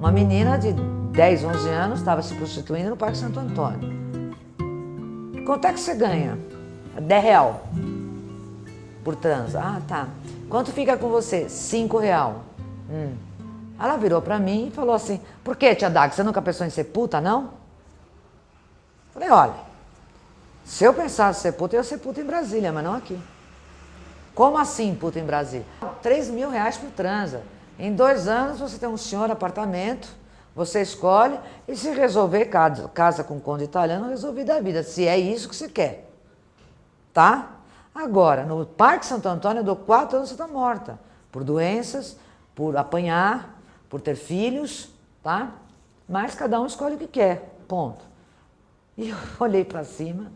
Uma menina de 10, 11 anos estava se prostituindo no Parque Santo Antônio. Quanto é que você ganha? R$10 por transa. Ah, tá. Quanto fica com você? R$5. Ela virou pra mim e falou assim, por que, tia Dag, você nunca pensou em ser puta, não? Falei, olha, se eu pensasse em ser puta, eu ia ser puta em Brasília, mas não aqui. Como assim puta em Brasília? R$3.000 por transa. Em 2 anos você tem um senhor apartamento, você escolhe e se resolver, casa com conde italiano, resolver da vida, se é isso que você quer. Tá? Agora, no Parque Santo Antônio, eu dou 4 anos você está morta. Por doenças, por apanhar, por ter filhos, tá? Mas cada um escolhe o que quer, ponto. E eu olhei para cima,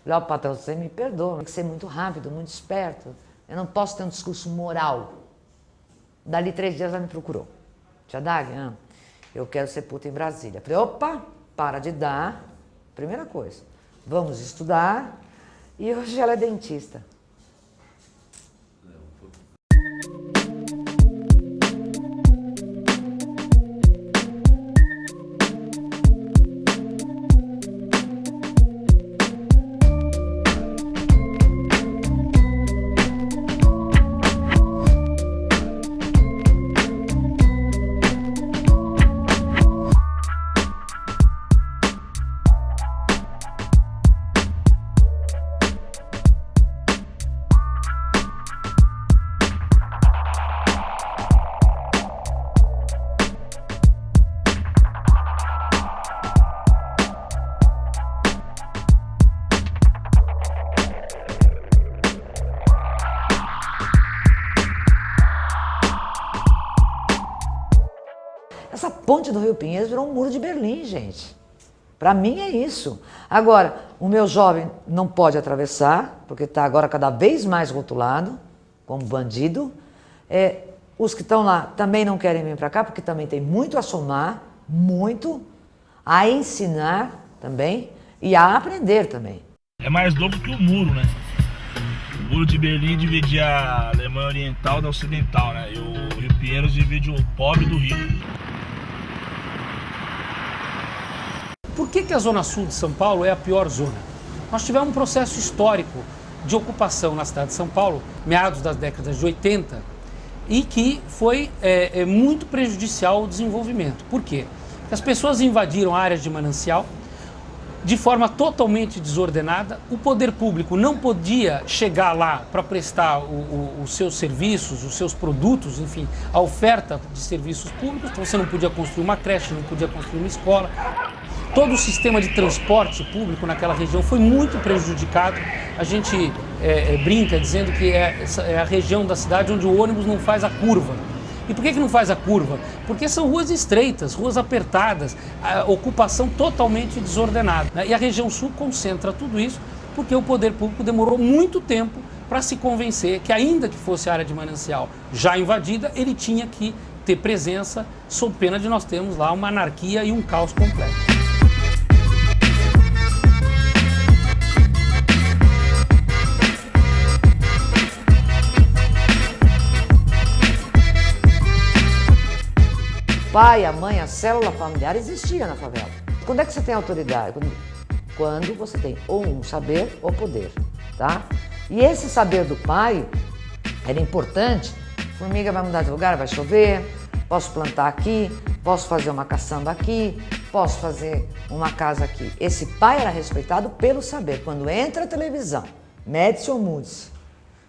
falei, ó, patrão, você me perdoa, tem que ser muito rápido, muito esperto. Eu não posso ter um discurso moral. Dali 3 dias ela me procurou. Tia Dag, eu quero ser puta em Brasília. Falei, opa, para de dar. Primeira coisa, vamos estudar. E hoje ela é dentista. Essa ponte do Rio Pinheiros virou um muro de Berlim, gente. Para mim é isso. Agora, o meu jovem não pode atravessar, porque está agora cada vez mais rotulado, como bandido. Os que estão lá também não querem vir para cá, porque também tem muito a somar, muito, a ensinar também e a aprender também. É mais louco que o muro, né? O muro de Berlim dividia a Alemanha Oriental da Ocidental, né? E o Rio Pinheiros divide o pobre do rico. Por que a Zona Sul de São Paulo é a pior zona? Nós tivemos um processo histórico de ocupação na cidade de São Paulo, meados das décadas de 80, e que foi muito prejudicial ao desenvolvimento. Por quê? As pessoas invadiram áreas de manancial de forma totalmente desordenada, o poder público não podia chegar lá para prestar os seus serviços, os seus produtos, enfim, a oferta de serviços públicos, então você não podia construir uma creche, não podia construir uma escola. Todo o sistema de transporte público naquela região foi muito prejudicado. A gente brinca dizendo que é a região da cidade onde o ônibus não faz a curva. E por que não faz a curva? Porque são ruas estreitas, ruas apertadas, a ocupação totalmente desordenada, né? E a região sul concentra tudo isso porque o poder público demorou muito tempo para se convencer que, ainda que fosse a área de manancial já invadida, ele tinha que ter presença, sob pena de nós termos lá uma anarquia e um caos completo. O pai, a mãe, a célula familiar existia na favela. Quando é que você tem autoridade? Quando você tem ou um saber ou poder, tá? E esse saber do pai era importante. Formiga vai mudar de lugar, vai chover, posso plantar aqui, posso fazer uma caçamba aqui, posso fazer uma casa aqui. Esse pai era respeitado pelo saber. Quando entra a televisão, Médici ou Mudici,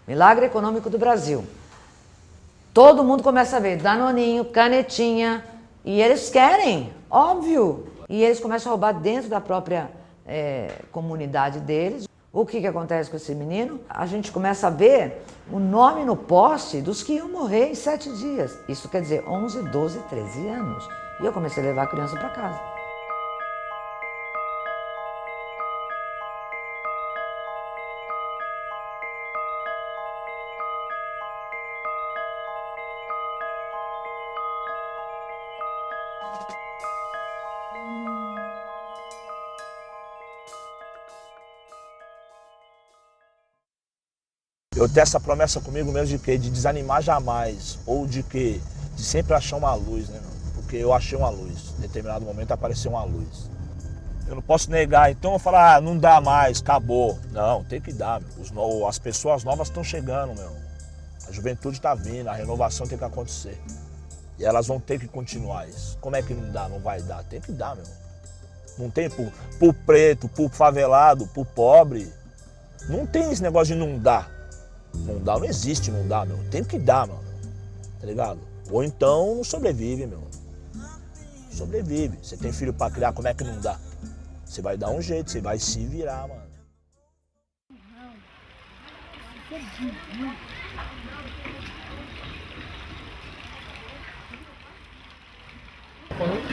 Milagre Econômico do Brasil, todo mundo começa a ver Danoninho, Canetinha, e eles querem, óbvio. E eles começam a roubar dentro da própria comunidade deles. O que acontece com esse menino? A gente começa a ver o nome no poste dos que iam morrer em 7 dias. Isso quer dizer 11, 12, 13 anos. E eu comecei a levar a criança para casa. Eu tenho essa promessa comigo mesmo de quê? De desanimar jamais, ou de quê? De sempre achar uma luz, né? porque eu achei uma luz. Em determinado momento apareceu uma luz. Eu não posso negar, então eu falo, não dá mais, acabou. Não, tem que dar, meu. As pessoas novas estão chegando, meu. A juventude está vindo, a renovação tem que acontecer. E elas vão ter que continuar isso. Como é que não dá, não vai dar? Tem que dar, meu. Não tem pro preto, pro favelado, pro pobre. Não tem esse negócio de não dar. Não dá, não existe não dá, meu. Tem que dar, mano. Tá ligado? Ou então não sobrevive, meu. Sobrevive. Você tem filho pra criar, como é que não dá? Você vai dar um jeito, você vai se virar, mano.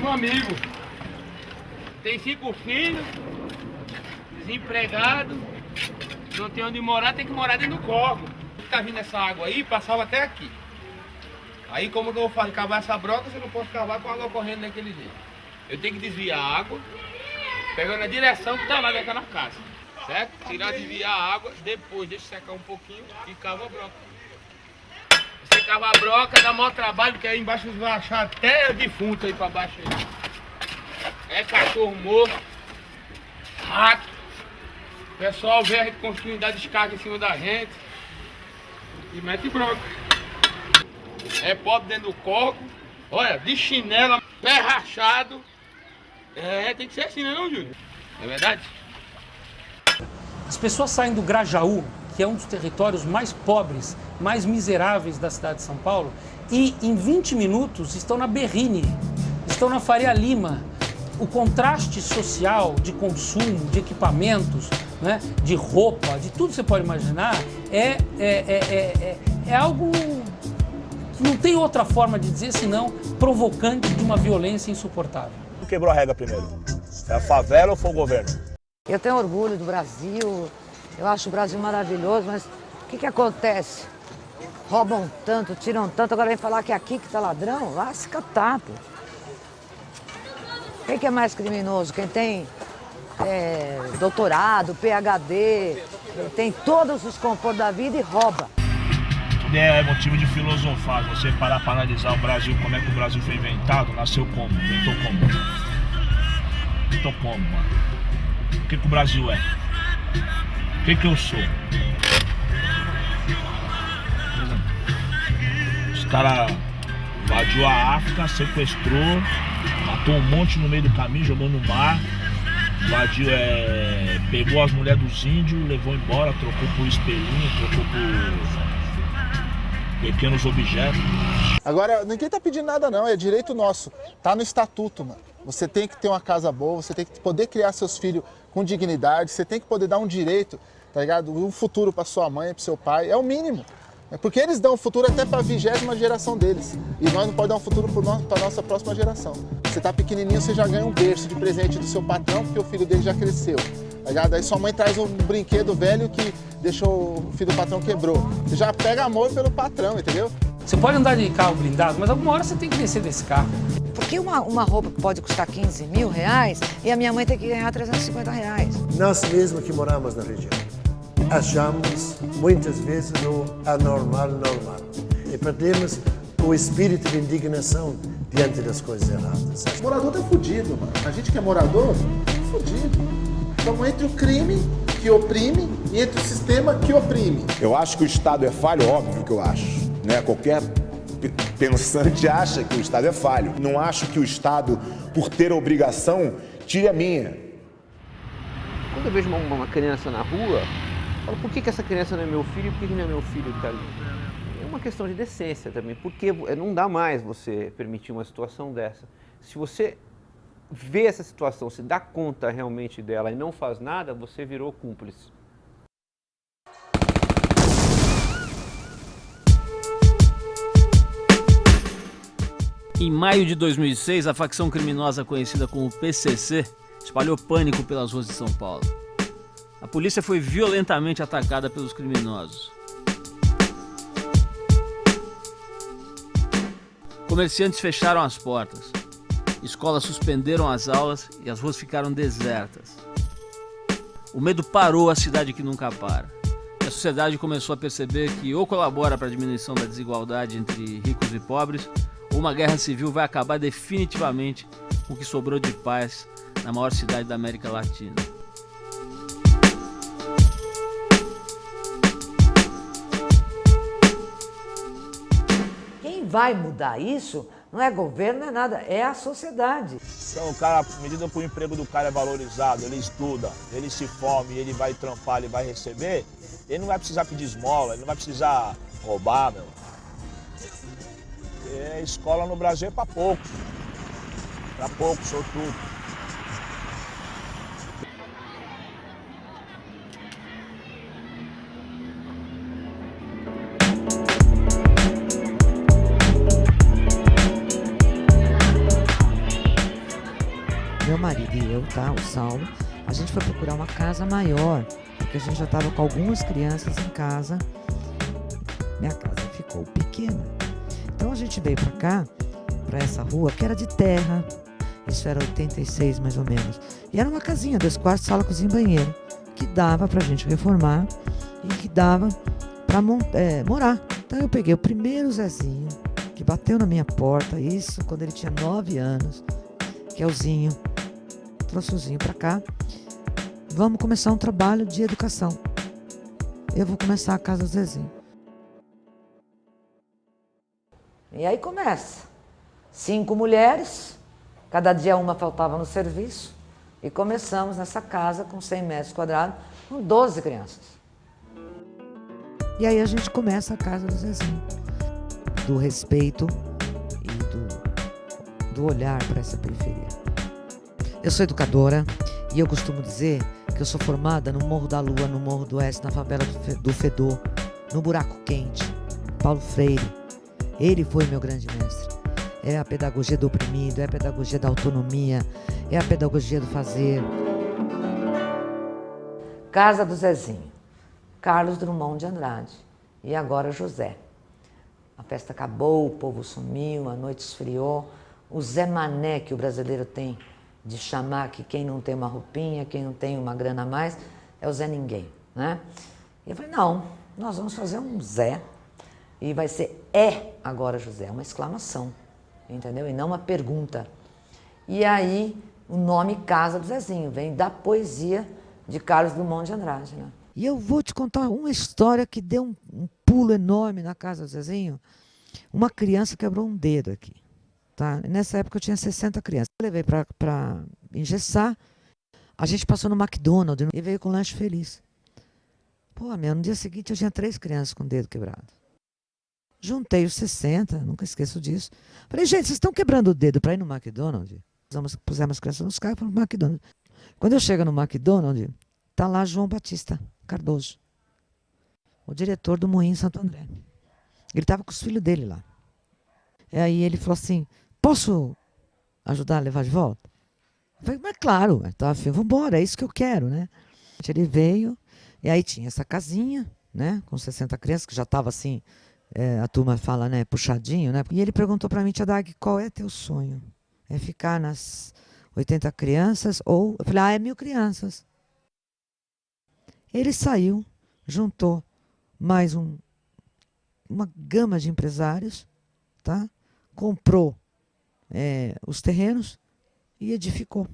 Um amigo tem 5 filhos, desempregado, não tem onde morar, tem que morar dentro do córrego. Tá vindo essa água aí, passava até aqui. Aí como que eu vou fazer? Cavar essa broca, você não pode cavar com a água correndo daquele jeito. Eu tenho que desviar a água, pegando a direção que tá lá daquela casa, certo? Tirar, desviar a água, depois deixa secar um pouquinho e cava a broca. Você cava a broca, dá maior trabalho, porque aí embaixo você vai achar até defunto aí pra baixo aí. É cachorro morto, rato. O pessoal vê a gente construindo, dá descarga em cima da gente e mete broca. É pobre dentro do coco, olha, de chinela, pé rachado. Tem que ser assim, não, Júlio? É verdade? As pessoas saem do Grajaú, que é um dos territórios mais pobres, mais miseráveis da cidade de São Paulo, e em 20 minutos estão na Berrini, estão na Faria Lima. O contraste social de consumo, de equipamentos, né, de roupa, de tudo que você pode imaginar, é algo que não tem outra forma de dizer senão provocante de uma violência insuportável. Quem quebrou a regra primeiro? É a favela ou foi o governo? Eu tenho orgulho do Brasil, eu acho o Brasil maravilhoso, mas o que acontece? Roubam tanto, tiram tanto, agora vem falar que é aqui que tá ladrão? Lasca tapo. Quem que é mais criminoso? Quem tem doutorado, PhD, tem todos os confortos da vida e rouba. É motivo de filosofar, você parar para analisar o Brasil, como é que o Brasil foi inventado, nasceu como, inventou como. Inventou como, mano? O que o Brasil é? O que eu sou? Os caras invadiu a África, sequestrou, matou um monte no meio do caminho, jogou no mar, invadiu, pegou as mulheres dos índios, levou embora, trocou por espelhinho, trocou por pequenos objetos. Agora, ninguém tá pedindo nada não, é direito nosso. Tá no estatuto, mano. Você tem que ter uma casa boa, você tem que poder criar seus filhos com dignidade, você tem que poder dar um direito, tá ligado? Um futuro pra sua mãe, pro seu pai, é o mínimo. Porque eles dão um futuro até pra 20ª geração deles. E nós não podemos dar um futuro pra nossa próxima geração. Você tá pequenininho, você já ganha um berço de presente do seu patrão, porque o filho dele já cresceu. Tá ligado? Aí sua mãe traz um brinquedo velho que deixou o filho do patrão quebrou. Você já pega amor pelo patrão, entendeu? Você pode andar de carro blindado, mas alguma hora você tem que descer desse carro. Por que uma roupa que pode custar 15 mil reais e a minha mãe tem que ganhar 350 reais? Nós mesmos que moramos na região, achamos muitas vezes o anormal normal e perdemos o espírito de indignação diante das coisas erradas. O morador tá fudido, mano. A gente que é morador, tá fudido. Estamos entre o crime que oprime e entre o sistema que oprime. Eu acho que o Estado é falho, óbvio que eu acho. Né? Qualquer pensante acha que o Estado é falho. Não acho que o Estado, por ter a obrigação, tire a minha. Quando eu vejo uma criança na rua, eu falo, por que essa criança não é meu filho e por que não é meu filho que está ali? É uma questão de decência também, porque não dá mais você permitir uma situação dessa. Se você vê essa situação, se dá conta realmente dela e não faz nada, você virou cúmplice. Em maio de 2006, a facção criminosa conhecida como PCC espalhou pânico pelas ruas de São Paulo. A polícia foi violentamente atacada pelos criminosos. Comerciantes fecharam as portas. Escolas suspenderam as aulas e as ruas ficaram desertas. O medo parou a cidade que nunca para. E a sociedade começou a perceber que ou colabora para a diminuição da desigualdade entre ricos e pobres, ou uma guerra civil vai acabar definitivamente com o que sobrou de paz na maior cidade da América Latina. Quem vai mudar isso não é governo, não é nada, é a sociedade. Então o cara, à medida que o emprego do cara é valorizado, ele estuda, ele se forma, ele vai trampar, ele vai receber, ele não vai precisar pedir esmola, ele não vai precisar roubar, meu. Porque escola no Brasil é para poucos, sobretudo. Meu marido e eu, tá, o Saulo, a gente foi procurar uma casa maior, porque a gente já estava com algumas crianças em casa. Minha casa ficou pequena. Então a gente veio para cá, para essa rua, que era de terra. Isso era 86 mais ou menos. E era uma casinha, 2 quartos, sala, cozinha e banheiro, que dava pra gente reformar e que dava para morar. Então eu peguei o primeiro Zezinho, que bateu na minha porta, isso quando ele tinha 9 anos, que é o Zinho. Trouxe o Zinho para cá. Vamos começar um trabalho de educação. Eu vou começar a casa do Zezinho. E aí começa. 5 mulheres, cada dia uma faltava no serviço. E começamos nessa casa com 100 metros quadrados, com 12 crianças. E aí a gente começa a casa do Zezinho. Do respeito e do olhar para essa periferia. Eu sou educadora e eu costumo dizer que eu sou formada no Morro da Lua, no Morro do Oeste, na favela do Fedor, no Buraco Quente, Paulo Freire. Ele foi meu grande mestre. É a pedagogia do oprimido, é a pedagogia da autonomia, é a pedagogia do fazer. Casa do Zezinho, Carlos Drummond de Andrade e agora José. A festa acabou, o povo sumiu, a noite esfriou. O Zé Mané que o brasileiro tem de chamar que quem não tem uma roupinha, quem não tem uma grana a mais, é o Zé Ninguém, né? E eu falei, não, nós vamos fazer um Zé e vai ser agora José, uma exclamação, entendeu? E não uma pergunta. E aí o nome Casa do Zezinho vem da poesia de Carlos Drummond de Andrade, né? E eu vou te contar uma história que deu um pulo enorme na casa do Zezinho. Uma criança quebrou um dedo aqui. Tá? Nessa época eu tinha 60 crianças. Eu levei para engessar. A gente passou no McDonald's e veio com lanche feliz. Pô, no dia seguinte eu tinha 3 crianças com o dedo quebrado. Juntei os 60, nunca esqueço disso. Falei, gente, vocês estão quebrando o dedo para ir no McDonald's? Pusemos as crianças nos carros e fomos no McDonald's. Quando eu chego no McDonald's, tá lá João Batista Cardoso, o diretor do Moinho Santo André. Ele estava com os filhos dele lá. E aí ele falou assim, posso ajudar a levar de volta? Eu falei, mas claro, tá, filho, vamos embora, é isso que eu quero, né? Ele veio, e aí tinha essa casinha, né, com 60 crianças, que já estava assim, a turma fala, né, puxadinho, né? E ele perguntou para mim, Tia Dag, qual é teu sonho? É ficar nas 80 crianças ou... Eu falei, é 1000 crianças. Ele saiu, juntou mais uma gama de empresários, tá? Comprou os terrenos e edificou.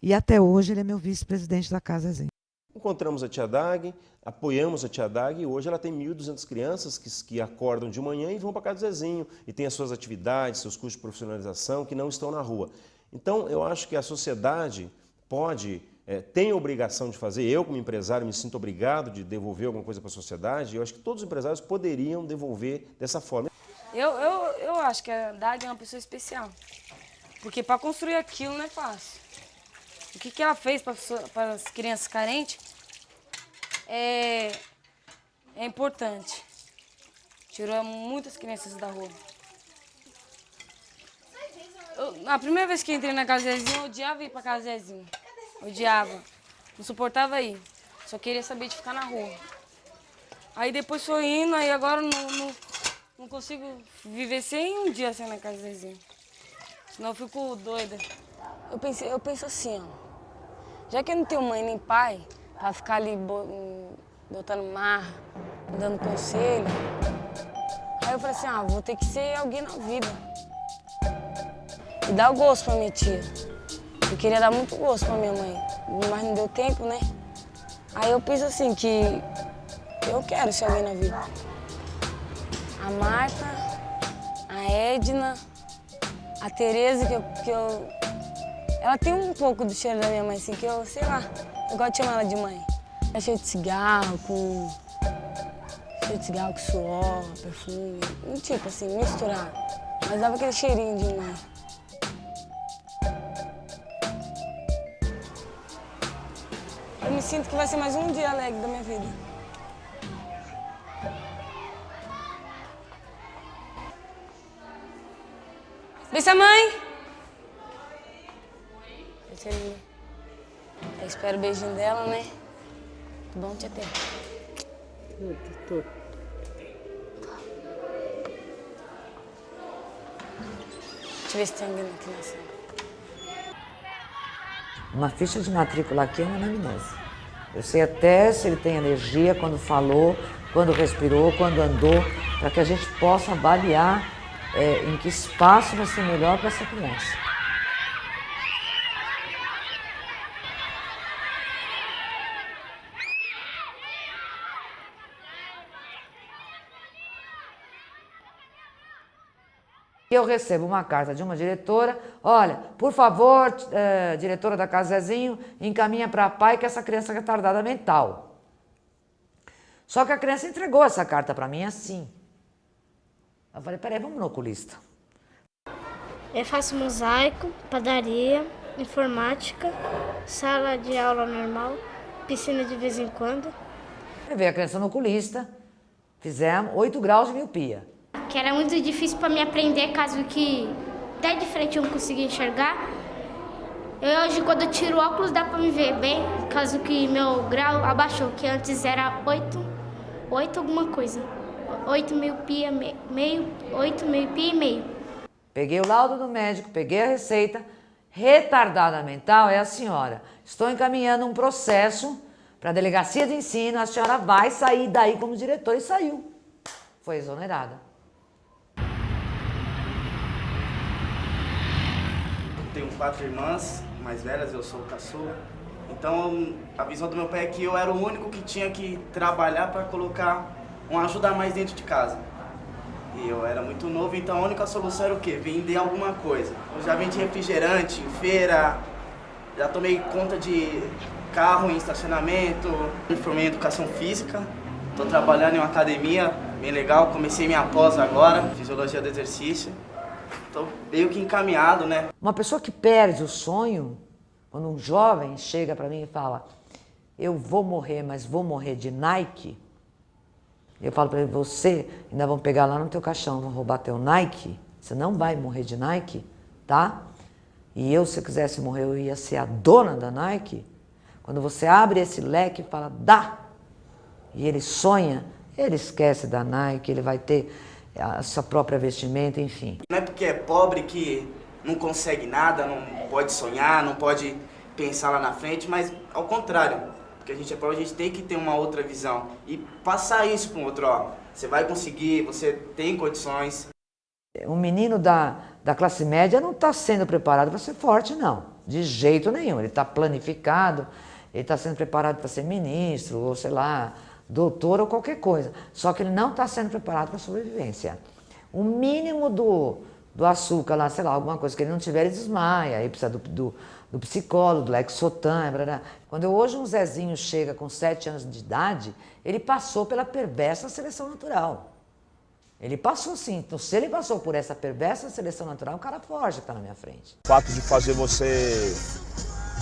E até hoje ele é meu vice-presidente da Casa Zezinho. Encontramos a Tia Dag, apoiamos a Tia Dag e hoje ela tem 1.200 crianças que acordam de manhã e vão para a Casa do Zezinho e tem as suas atividades, seus cursos de profissionalização que não estão na rua. Então eu acho que a sociedade tem a obrigação de fazer, eu como empresário me sinto obrigado de devolver alguma coisa para a sociedade e eu acho que todos os empresários poderiam devolver dessa forma. Eu acho que a Dag é uma pessoa especial, porque para construir aquilo não é fácil. O que ela fez para as crianças carentes é importante. Tirou muitas crianças da rua. A primeira vez que entrei na Casa Zezinho, eu odiava ir para Casa Zezinho. Odiava. Não suportava ir. Só queria saber de ficar na rua. Aí depois foi indo, aí agora não consigo viver sem um dia sem na Casa Zezinho. Senão eu fico doida. Eu penso assim, ó. Já que eu não tenho mãe nem pai, pra ficar ali botando marra, dando conselho, aí eu falei assim, vou ter que ser alguém na vida. E dar o gosto pra minha tia. Eu queria dar muito gosto pra minha mãe, mas não deu tempo, né? Aí eu penso assim, que eu quero ser alguém na vida. A Marta, a Edna, a Tereza, que eu... Ela tem um pouco do cheiro da minha mãe, assim, que eu, sei lá, eu gosto de chamar ela de mãe. É cheio de cigarro, com suor, perfume, um tipo assim, misturado. Mas dava aquele cheirinho de mãe. Eu me sinto que vai ser mais um dia alegre da minha vida. Beija, mãe! Eu espero o beijinho dela, né? Bom te ter. Tudo. Deixa eu ver se tem alguém aqui na sala. Uma ficha de matrícula aqui é uma anamnese. Eu sei até se ele tem energia, quando falou, quando respirou, quando andou, para que a gente possa avaliar em que espaço vai ser melhor para essa criança. Eu recebo uma carta de uma diretora, olha, por favor, diretora da Casa Zezinho, encaminha para a PAI que essa criança é retardada mental. Só que a criança entregou essa carta para mim assim. Eu falei, peraí, vamos no oculista. Eu faço mosaico, padaria, informática, sala de aula normal, piscina de vez em quando. Levei a criança no oculista, fizemos 8 graus de miopia. Que era muito difícil para me aprender, caso que até de frente eu não conseguia enxergar. Hoje, quando eu tiro o óculos, dá para me ver bem, caso que meu grau abaixou, que antes era 8 alguma coisa. 8 miopia meio, 8 miopia e meio. Peguei o laudo do médico, peguei a receita. Retardada mental é a senhora. Estou encaminhando um processo para a delegacia de ensino, a senhora vai sair daí como diretora, e saiu. Foi exonerada. Tenho 4 irmãs mais velhas, eu sou o caçula. Então a visão do meu pai é que eu era o único que tinha que trabalhar para colocar uma ajuda a mais dentro de casa. E eu era muito novo, então a única solução era o quê? Vender alguma coisa. Eu já vendi refrigerante em feira, já tomei conta de carro em estacionamento, me formei em educação física, estou trabalhando em uma academia bem legal, comecei minha pós agora, fisiologia do exercício. Estou meio que encaminhado, né? Uma pessoa que perde o sonho, quando um jovem chega para mim e fala, eu vou morrer, mas vou morrer de Nike, eu falo para ele, você ainda vão pegar lá no teu caixão, vão roubar teu Nike, você não vai morrer de Nike, tá? E eu, se eu quisesse morrer, eu ia ser a dona da Nike. Quando você abre esse leque e fala, dá, e ele sonha, ele esquece da Nike, ele vai ter a sua própria vestimenta, enfim. Não é porque é pobre que não consegue nada, não pode sonhar, não pode pensar lá na frente, mas ao contrário, porque a gente é pobre, a gente tem que ter uma outra visão e passar isso para o outro, ó, você vai conseguir, você tem condições. Um menino da classe média não está sendo preparado para ser forte, não, de jeito nenhum. Ele está planificado, ele está sendo preparado para ser ministro, ou sei lá, doutor ou qualquer coisa. Só que ele não está sendo preparado para a sobrevivência. O mínimo do açúcar lá, sei lá, alguma coisa que ele não tiver, ele desmaia. Aí precisa do psicólogo, do Lexotan. Quando hoje um Zezinho chega com 7 anos de idade, ele passou pela perversa seleção natural. Ele passou sim. Então, se ele passou por essa perversa seleção natural, o cara forte que está na minha frente. O fato de fazer você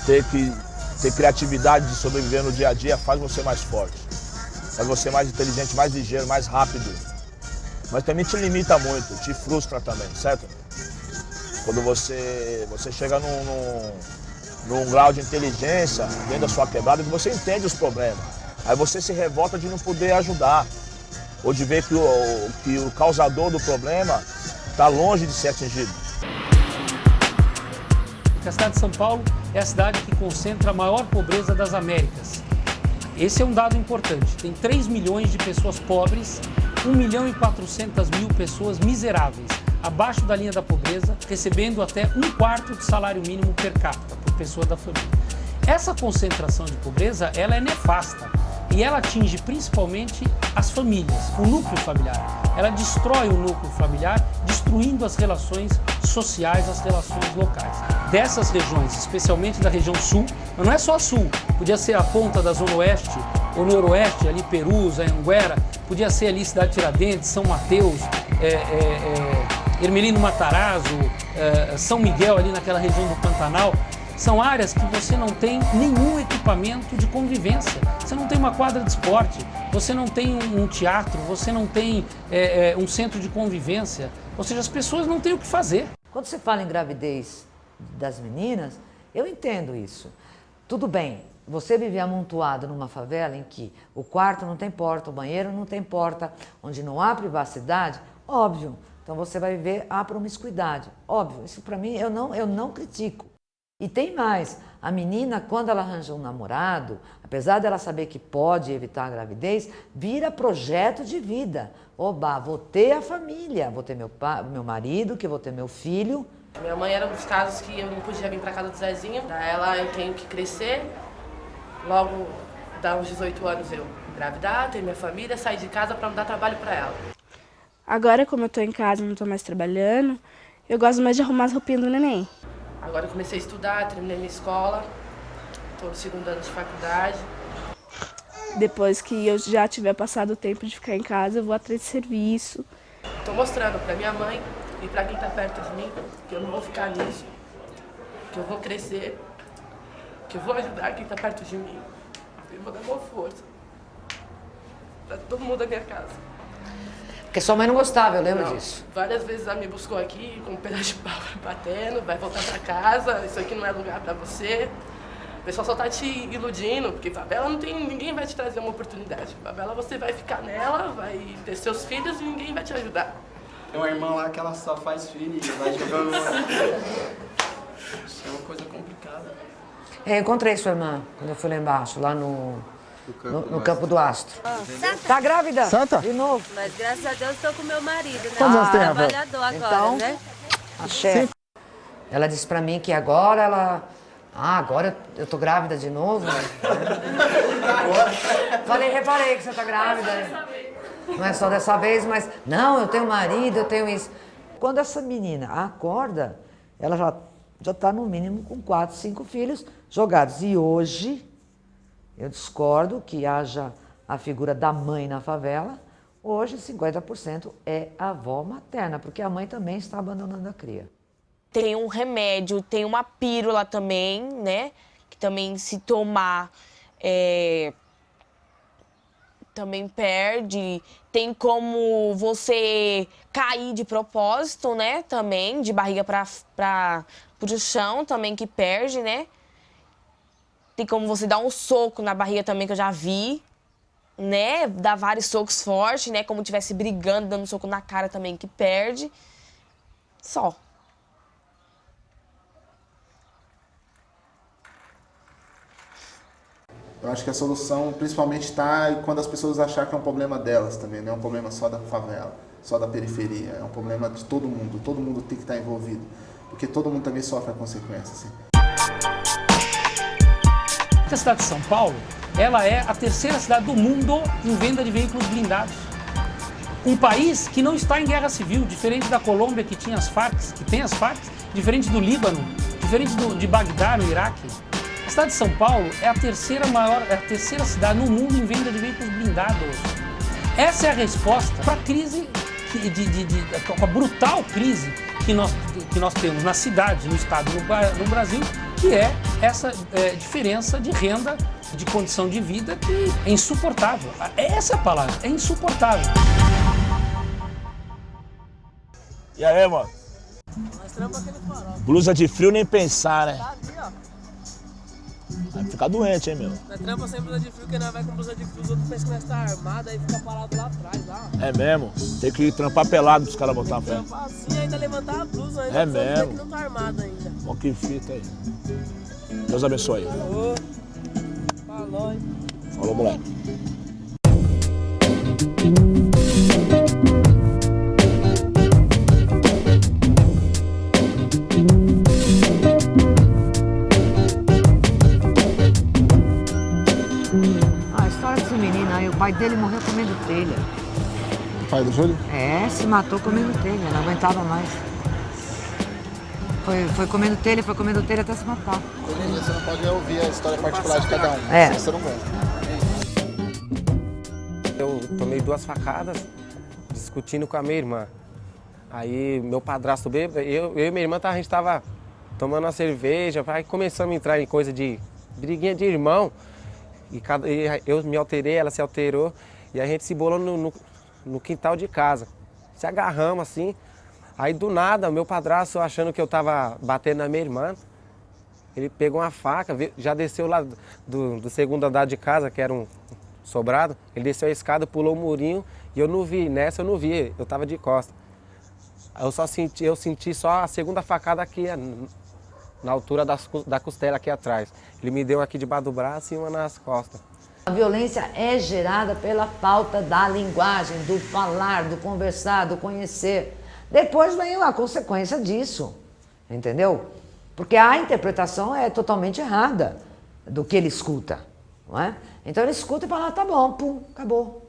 ter criatividade de sobreviver no dia a dia faz você mais forte. Faz você mais inteligente, mais ligeiro, mais rápido. Mas também te limita muito, te frustra também, certo? Quando você chega num grau de inteligência dentro da sua quebrada que você entende os problemas. Aí você se revolta de não poder ajudar. Ou de ver que o causador do problema está longe de ser atingido. A cidade de São Paulo é a cidade que concentra a maior pobreza das Américas. Esse é um dado importante. Tem 3 milhões de pessoas pobres 1.400.000 pessoas miseráveis, abaixo da linha da pobreza, recebendo até 1/4 do salário mínimo per capita por pessoa da família. Essa concentração de pobreza, ela é nefasta e ela atinge principalmente as famílias, o núcleo familiar. Ela destrói o núcleo familiar, destruindo as relações sociais, as relações locais. Dessas regiões, especialmente da região sul, mas não é só sul, podia ser a ponta da zona oeste ou noroeste, ali Perus, Anhanguera, podia ser ali Cidade Tiradentes, São Mateus, Ermelino Matarazzo, São Miguel, ali naquela região do Pantanal. São áreas que você não tem nenhum equipamento de convivência. Você não tem uma quadra de esporte, você não tem um teatro, você não tem um centro de convivência. Ou seja, as pessoas não têm o que fazer. Quando você fala em gravidez das meninas, eu entendo isso. Tudo bem, você viver amontoado numa favela em que o quarto não tem porta, o banheiro não tem porta, onde não há privacidade, óbvio. Então você vai viver a promiscuidade, óbvio. Isso para mim eu não critico. E tem mais, a menina, quando ela arranja um namorado, apesar dela saber que pode evitar a gravidez, vira projeto de vida. Oba, vou ter a família, vou ter meu marido, que vou ter meu filho. Minha mãe era um dos casos que eu não podia vir para casa do Zezinho. Daí ela, eu tenho que crescer, logo, dá uns 18 anos eu engravidar, ter minha família, sair de casa para não dar trabalho para ela. Agora, como eu tô em casa e não tô mais trabalhando, eu gosto mais de arrumar as roupinhas do neném. Agora eu comecei a estudar, terminei minha escola, estou no 2º ano de faculdade. Depois que eu já tiver passado o tempo de ficar em casa, eu vou atrás de serviço. Estou mostrando para minha mãe e para quem está perto de mim que eu não vou ficar nisso, que eu vou crescer, que eu vou ajudar quem está perto de mim. Eu vou dar uma força para todo mundo da minha casa. Porque sua mãe não gostava, eu lembro disso. Várias vezes ela me buscou aqui com um pedaço de pau batendo, vai voltar pra casa, isso aqui não é lugar pra você. O pessoal só tá te iludindo, porque favela não tem, ninguém vai te trazer uma oportunidade. Favela você vai ficar nela, vai ter seus filhos e ninguém vai te ajudar. Tem uma irmã lá que ela só faz filho e vai jogando. Isso é uma coisa complicada. Eu encontrei sua irmã quando eu fui lá embaixo, lá no Campo do Astro. Tá grávida? Santa? De novo? Mas graças a Deus estou com meu marido, né? Quantos anos tem, Rafael? Trabalhador agora, Então, né? A chefe. Ela disse pra mim que agora ela... agora eu tô grávida de novo? Reparei que você tá grávida. Não é só dessa vez, mas... Não, eu tenho marido, eu tenho isso. Quando essa menina acorda, ela já tá no mínimo com 4, 5 filhos jogados. E hoje... eu discordo que haja a figura da mãe na favela. Hoje, 50% é a avó materna, porque a mãe também está abandonando a cria. Tem um remédio, tem uma pílula também, né? Que também se tomar, também perde. Tem como você cair de propósito, né? Também, de barriga pro chão, também que perde, né? Tem como você dar um soco na barriga também, que eu já vi, né? Dar vários socos fortes, né? Como estivesse brigando, dando um soco na cara também, que perde. Só. Eu acho que a solução principalmente está quando as pessoas acharem que é um problema delas também, não é um problema só da favela, só da periferia. É um problema de todo mundo tem que estar envolvido, porque todo mundo também sofre a consequência. Assim. A cidade de São Paulo, ela é a 3ª cidade do mundo em venda de veículos blindados. Um país que não está em guerra civil, diferente da Colômbia que tem as Farc, diferente do Líbano, diferente de Bagdá, no Iraque. A cidade de São Paulo é a 3ª cidade no mundo em venda de veículos blindados. Essa é a resposta para a crise, com a brutal crise que nós temos na cidade, no estado, no Brasil, que é essa diferença de renda, de condição de vida que é insuportável. Essa é a palavra, é insuportável. E aí, mano? Blusa de frio nem pensar, né? Vai ficar doente, hein, meu? Nós trampa sem blusa de frio, porque nós vai com blusa de frio, os outros pensam que nós tá armado, aí fica parado lá atrás, lá. É mesmo? Tem que trampar pelado pros caras botar a pé. Trampar assim, ainda levantar a blusa, ainda é mesmo? Que não tá armado ainda. Bom, que fita aí. Deus abençoe. Falou. Falou, hein? Falou, moleque. pai dele morreu comendo telha. O pai do Júlio? É, se matou comendo telha, não aguentava mais. Foi comendo telha até se matar. Você não pode ouvir a história particular de cada um, É. se você não gosta. Eu tomei 2 facadas discutindo com a minha irmã. Aí meu padrasto bêbado, eu e minha irmã, a gente tava tomando uma cerveja, aí começamos a entrar em coisa de briguinha de irmão. E eu me alterei, ela se alterou, e a gente se bolou no quintal de casa. Se agarramos assim. Aí do nada, meu padrasto, achando que eu tava batendo na minha irmã, ele pegou uma faca, já desceu lá do segundo andar de casa, que era um sobrado. Ele desceu a escada, pulou o murinho e eu não vi. Nessa eu não vi, eu tava de costas. Eu senti só a segunda facada aqui, na altura da costela aqui atrás. Ele me deu aqui debaixo do braço e uma nas costas. A violência é gerada pela falta da linguagem, do falar, do conversar, do conhecer. Depois vem a consequência disso, entendeu? Porque a interpretação é totalmente errada do que ele escuta, não é? Então ele escuta e fala, tá bom, pum, acabou.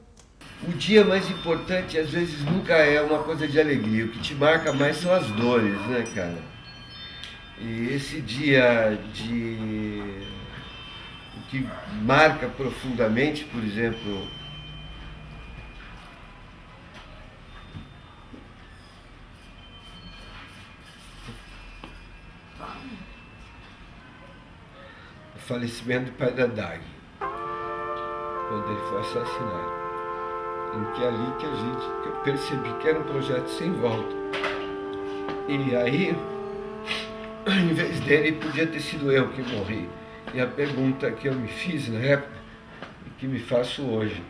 O dia mais importante, às vezes, nunca é uma coisa de alegria. O que te marca mais são as dores, né, cara? E esse dia o que marca profundamente, por exemplo, o falecimento do pai da Dag, quando ele foi assassinado. Em que é ali que eu percebi que era um projeto sem volta. E aí, em vez dele, podia ter sido eu que morri. E a pergunta que eu me fiz na época, e que me faço hoje,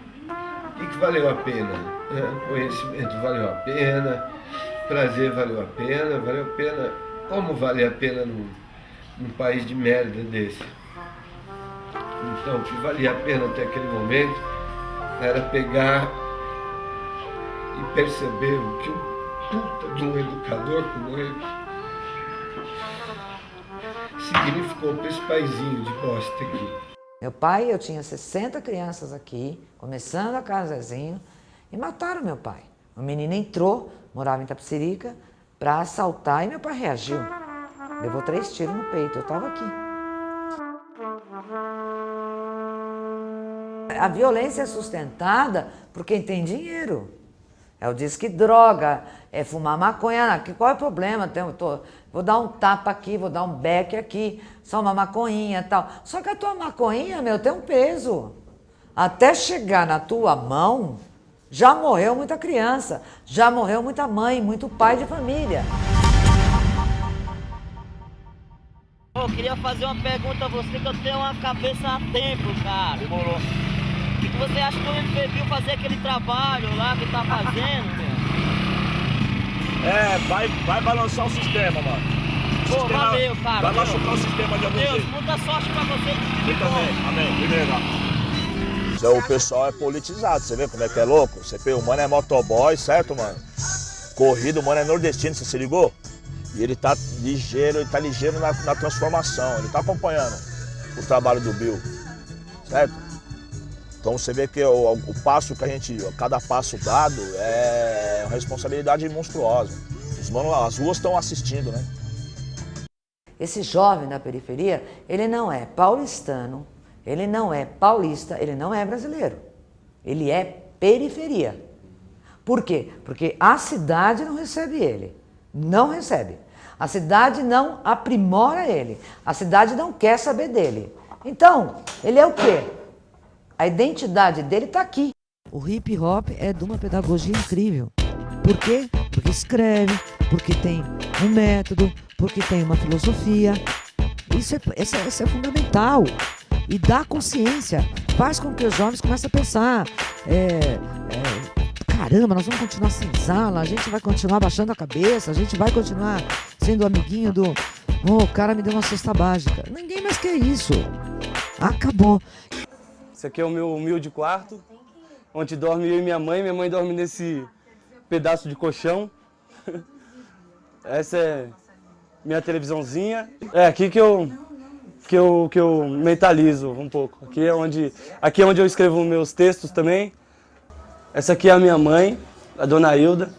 o que valeu a pena? Conhecimento valeu a pena, prazer valeu a pena, como vale a pena num país de merda desse? Então, o que valia a pena até aquele momento era pegar e perceber o que um puta de um educador como ele significou para esse paizinho de bosta aqui. Meu pai, eu tinha 60 crianças aqui, começando a casa Zezinho, e mataram meu pai. O menino entrou, morava em Itapecerica, para assaltar e meu pai reagiu. Levou 3 tiros no peito, eu estava aqui. A violência é sustentada por quem tem dinheiro. É o disque droga, é fumar maconha. Qual é o problema? Vou dar um tapa aqui, vou dar um beck aqui, só uma maconhinha e tal. Só que a tua maconhinha, meu, tem um peso. Até chegar na tua mão, já morreu muita criança, já morreu muita mãe, muito pai de família. Eu queria fazer uma pergunta a você, que eu tenho uma cabeça há tempo, cara. Demorou. O que você acha que o MPBio fazer aquele trabalho lá que tá fazendo, meu? Vai balançar o sistema, mano. Pô, valeu, cara. Vai machucar o sistema de algum jeito. Deus, muita sorte pra você. Eu também. Amém. Primeiro. Então, o pessoal é politizado, você vê como é que é louco? Você vê, o mano é motoboy, certo, mano? Corrido, o mano é nordestino, você se ligou? E ele tá ligeiro na transformação, ele tá acompanhando o trabalho do Bill, certo? Então você vê que o passo que cada passo dado é uma responsabilidade monstruosa. As ruas estão assistindo, né? Esse jovem da periferia, ele não é paulistano, ele não é paulista, ele não é brasileiro. Ele é periferia. Por quê? Porque a cidade não recebe ele. Não recebe. A cidade não aprimora ele. A cidade não quer saber dele. Então, ele é o quê? A identidade dele está aqui. O hip hop é de uma pedagogia incrível. Por quê? Porque escreve, porque tem um método, porque tem uma filosofia. Isso é fundamental. E dá consciência. Faz com que os jovens comecem a pensar. Caramba, nós vamos continuar sem sala, a gente vai continuar baixando a cabeça, a gente vai continuar sendo amiguinho do... o cara me deu uma cesta básica. Ninguém mais quer isso. Acabou. Esse aqui é o meu humilde quarto, onde dorme eu e minha mãe dorme nesse pedaço de colchão. Essa é minha televisãozinha. É aqui que eu que eu mentalizo um pouco. Aqui é onde eu escrevo meus textos também. Essa aqui é a minha mãe, a dona Hilda.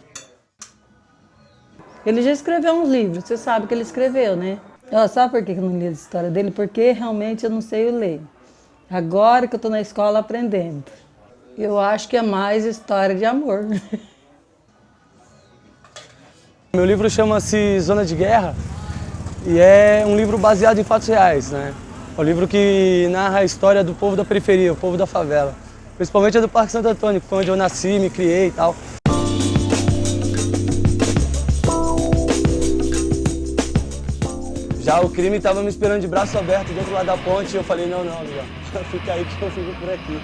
Ele já escreveu uns livros, você sabe que ele escreveu, né? Sabe por que eu não li a história dele? Porque realmente eu não sei ler. Agora que eu estou na escola aprendendo. Eu acho que é mais história de amor. Meu livro chama-se Zona de Guerra e é um livro baseado em fatos reais, né? É um livro que narra a história do povo da periferia, o povo da favela. Principalmente a do Parque Santo Antônio, que foi onde eu nasci, me criei e tal. Já o crime estava me esperando de braço aberto do outro lado da ponte e eu falei, não, já fica aí que eu fico por aqui.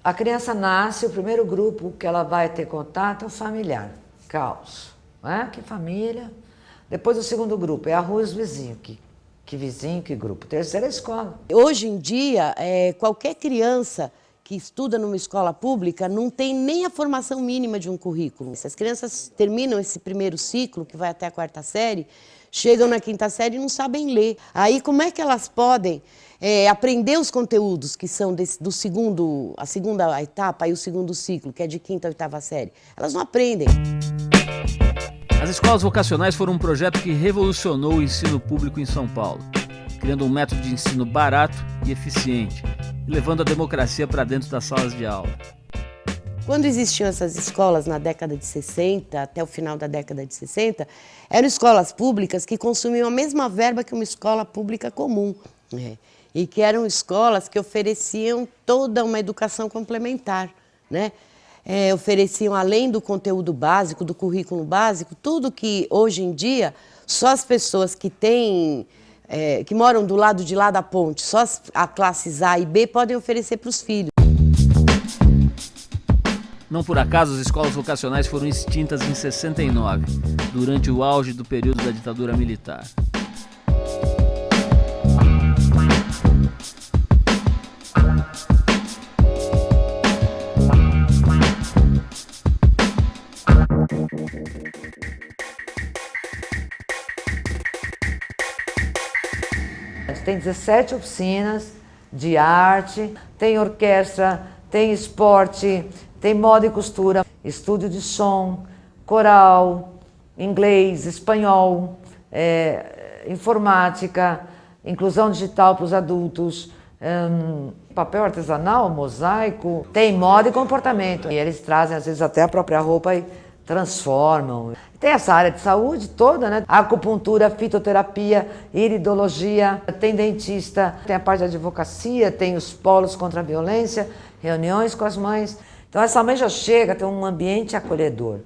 A criança nasce, o primeiro grupo que ela vai ter contato é o familiar, caos, né? Que família. Depois o segundo grupo é a rua e os vizinhos, que vizinho, que grupo. Terceiro é a escola. Hoje em dia, qualquer criança que estuda numa escola pública não tem nem a formação mínima de um currículo. Se as crianças terminam esse primeiro ciclo, que vai até a 4ª série, chegam na 5ª série e não sabem ler. Aí como é que elas podem aprender os conteúdos que são a segunda etapa e o segundo ciclo, que é de 5ª a 8ª série? Elas não aprendem. As escolas vocacionais foram um projeto que revolucionou o ensino público em São Paulo, criando um método de ensino barato e eficiente, e levando a democracia para dentro das salas de aula. Quando existiam essas escolas na década de 60, até o final da década de 60, eram escolas públicas que consumiam a mesma verba que uma escola pública comum. E que eram escolas que ofereciam toda uma educação complementar, né? Ofereciam, além do conteúdo básico, do currículo básico, tudo que hoje em dia só as pessoas que moram do lado de lá da ponte, só as classes A e B podem oferecer para os filhos. Não por acaso, as escolas vocacionais foram extintas em 69, durante o auge do período da ditadura militar. Tem 17 oficinas de arte, tem orquestra, tem esporte, tem moda e costura, estúdio de som, coral, inglês, espanhol, informática, inclusão digital para os adultos, papel artesanal, mosaico, tem moda e comportamento. E eles trazem às vezes até a própria roupa e transformam. Tem essa área de saúde toda, né? Acupuntura, fitoterapia, iridologia, tem dentista, tem a parte de advocacia, tem os polos contra a violência, reuniões com as mães. Então essa mãe já chega a ter um ambiente acolhedor.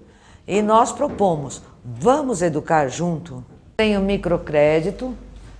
E nós propomos, vamos educar junto? Tem o microcrédito,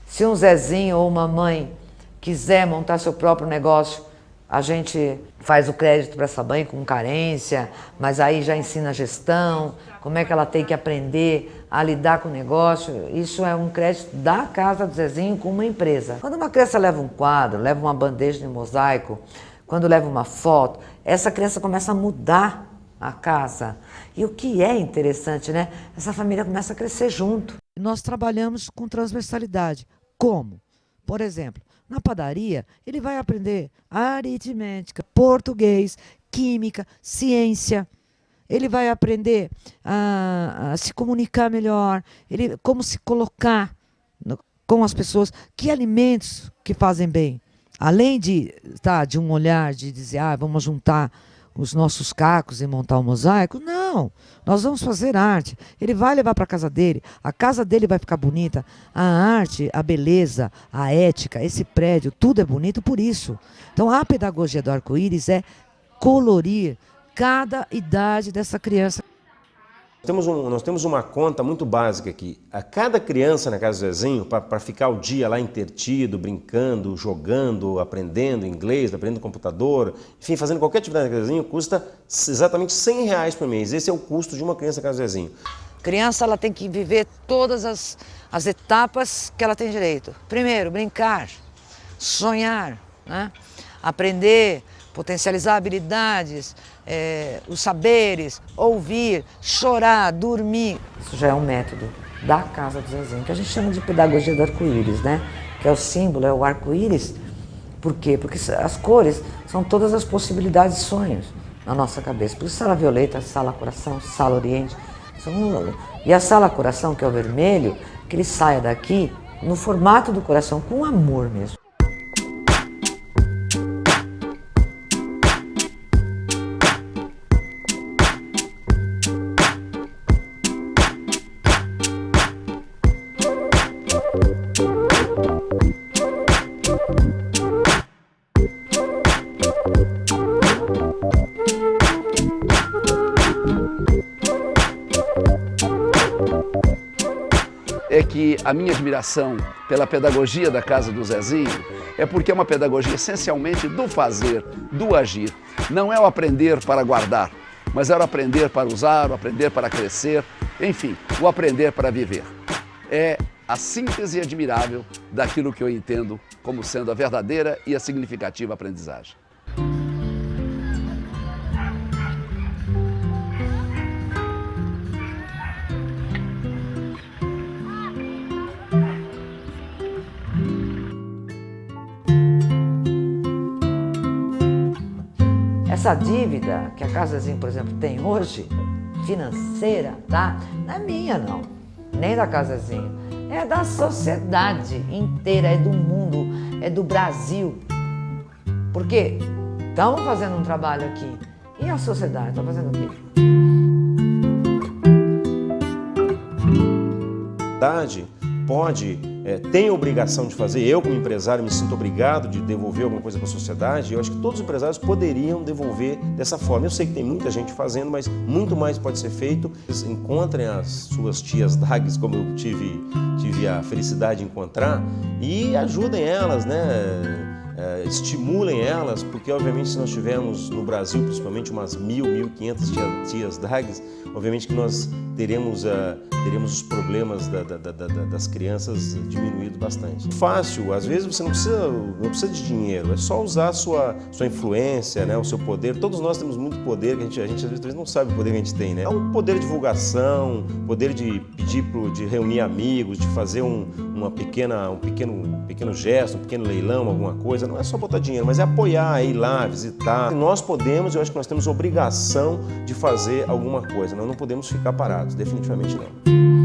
se um Zezinho ou uma mãe quiser montar seu próprio negócio, a gente faz o crédito para essa mãe com carência, mas aí já ensina a gestão, como é que ela tem que aprender a lidar com o negócio. Isso é um crédito da casa do Zezinho com uma empresa. Quando uma criança leva um quadro, leva uma bandeja de mosaico, quando leva uma foto, essa criança começa a mudar a casa. E o que é interessante, né? Essa família começa a crescer junto. Nós trabalhamos com transversalidade. Como? Por exemplo, na padaria, ele vai aprender aritmética, português, química, ciência. Ele vai aprender a se comunicar melhor, como se colocar com as pessoas, que alimentos que fazem bem. Além de um olhar de dizer, vamos juntar os nossos cacos e montar um mosaico. Não, nós vamos fazer arte. Ele vai levar para a casa dele, a casa dele vai ficar bonita. A arte, a beleza, a ética, esse prédio, tudo é bonito por isso. Então a pedagogia do arco-íris é colorir cada idade dessa criança. Nós temos uma conta muito básica aqui. A cada criança na casa do Zezinho, para ficar o dia lá entretido, brincando, jogando, aprendendo inglês, aprendendo computador, enfim, fazendo qualquer atividade na casa do Zezinho, custa exatamente R$100 por mês. Esse é o custo de uma criança na casa do Zezinho. A criança ela tem que viver todas as etapas que ela tem direito. Primeiro, brincar, sonhar, né? Aprender, potencializar habilidades, os saberes, ouvir, chorar, dormir. Isso já é um método da Casa do Zezinho, que a gente chama de pedagogia do arco-íris, né? Que é o símbolo, é o arco-íris. Por quê? Porque as cores são todas as possibilidades de sonhos na nossa cabeça. Por isso, sala violeta, sala coração, sala oriente. E a sala coração, que é o vermelho, que ele saia daqui no formato do coração, com amor mesmo. É que a minha admiração pela pedagogia da Casa do Zezinho é porque é uma pedagogia essencialmente do fazer, do agir. Não é o aprender para guardar, mas é o aprender para usar, o aprender para crescer, enfim, o aprender para viver. É a síntese admirável daquilo que eu entendo como sendo a verdadeira e a significativa aprendizagem. Essa dívida que a Casa Zezinho, por exemplo, tem hoje, financeira, tá? Não é minha, não. Nem da Casa Zezinho. É da sociedade inteira, é do mundo, é do Brasil. Porque estamos fazendo um trabalho aqui. E a sociedade está fazendo o quê? Tem a obrigação de fazer, eu como empresário me sinto obrigado de devolver alguma coisa para a sociedade, eu acho que todos os empresários poderiam devolver dessa forma. Eu sei que tem muita gente fazendo, mas muito mais pode ser feito. Encontrem as suas tias DAGs, como eu tive a felicidade de encontrar, e ajudem elas, né? Estimulem elas, porque obviamente se nós tivermos no Brasil principalmente umas 1.500 tias DAGs, obviamente que nós teremos os problemas das crianças diminuídos bastante. Fácil, às vezes você não precisa de dinheiro, é só usar a sua influência, né, o seu poder. Todos nós temos muito poder, que a gente às vezes não sabe o poder que a gente tem, né? É um poder de divulgação, poder de pedir, de reunir amigos, de fazer um pequeno gesto, um pequeno leilão, alguma coisa. Não é só botar dinheiro, mas é apoiar, ir lá, visitar. Nós podemos, eu acho que nós temos obrigação de fazer alguma coisa, nós não podemos ficar parados, definitivamente não.